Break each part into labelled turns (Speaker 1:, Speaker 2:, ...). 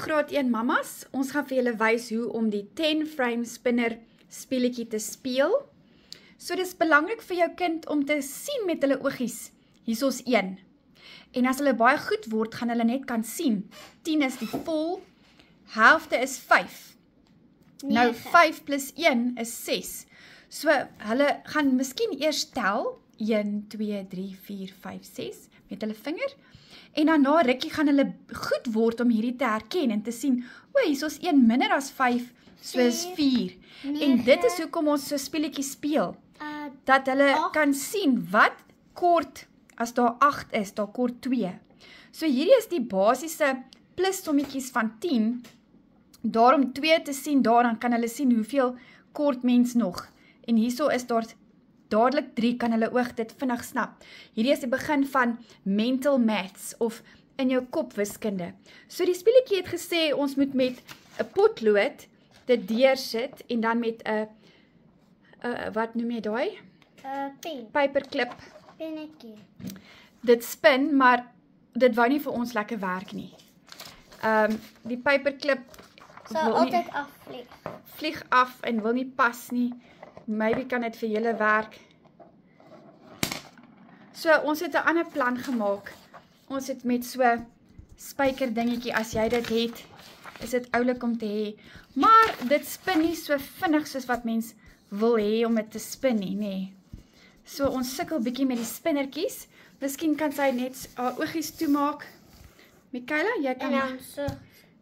Speaker 1: graad 1 mamas, ons gaan vir julle wys hoe om die 10 frame spinner speletjie te speel. So dis belangrik vir jou kind om te sien met hulle oogies. Hier is 1. En as hulle baie goed word, gaan hulle net kan sien. 10 is die vol, helfte is 5. 9. Nou 5 plus 1 is 6. So hulle gaan miskien eers tel 1, 2, 3, 4, 5, 6 met hulle vinger. En dan na rukkie gaan hulle goed word om hierdie te herken en te sien, o, hier is 1 minder as 5, soos 4.
Speaker 2: 9,
Speaker 1: En dit is hoekom ons so speletjie speel. Dat hulle
Speaker 2: 8.
Speaker 1: kan sien wat kort, as daar 8 is, daar kort 2. So hierdie is die basiese plussommetjies van 10. Daarom 2 te sien, dan kan hulle sien hoeveel kort mens nog. En hierso is daar dadelik 3, kan hulle oog dit vinnig snap. Hierdie is die begin van mental maths, of in jou kop wiskunde. So die speletjie het gesê, ons moet met 'n potlood dit deursit, en dan met 'n, wat noem jy daai?
Speaker 2: Pen.
Speaker 1: Paperclip.
Speaker 2: Pennetjie.
Speaker 1: Dit spin, maar dit wou nie vir ons lekker werk nie. Die paperclip
Speaker 2: Sal altyd afvlieg.
Speaker 1: Vlieg af en wil nie pas nie. Maybe kan dit vir julle werk. So, ons het 'n ander plan gemaak. Ons het met so spyker dingetjie, as jy dit het, is dit oulik om te hê. Maar dit spin nie so vinnig soos wat mens wil hê om dit te spin nie, nee. So, ons sukkel bietjie met die spinnertjies. Miskien kan sy net haar oogies toemaak. Michaela, jy kan...
Speaker 2: En dan so.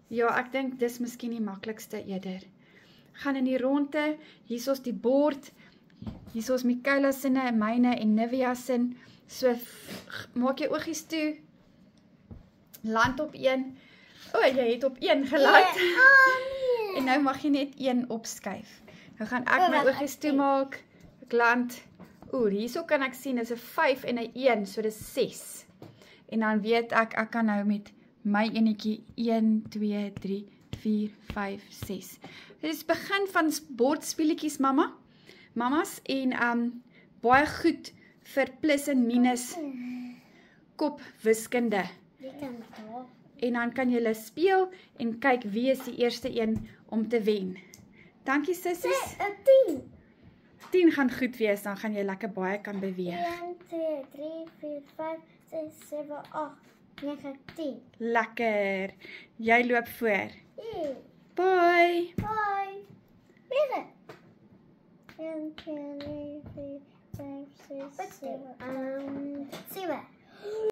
Speaker 1: Ja, ek dink dis miskien die maklikste eerder. Gaan in die ronde, hier is die bord, hier is Michaela sinne, myne en Nivea sin. So, maak jy oogies toe, land op 1. O, jy het op 1 geland.
Speaker 2: Nee.
Speaker 1: En nou mag jy net 1 opskuif. Nou gaan ek my oogies toemaak, ek land. Hierso kan ek sien, is 'n 5 en 'n 1, so dis 6. En dan weet ek kan nou met my enetjie 1, 2, 3, 4, 5, 6. Dit is begin van bordspeletjies, mamas, en baie goed vir plus en minus kop wiskunde. En dan kan julle speel en kyk wie is die eerste een om te wen. Dankie sissies.
Speaker 2: 10.
Speaker 1: 10 gaan goed wees, dan gaan jy lekker baie kan beweeg.
Speaker 2: 1, 2, 3, 4, 5, 6, 7, 8, 9, 10.
Speaker 1: Lekker. Jy loop voor.
Speaker 2: Bye.
Speaker 1: Bye.
Speaker 2: Bye. 1, 2, 3, 4, 5, 6, 7. 7.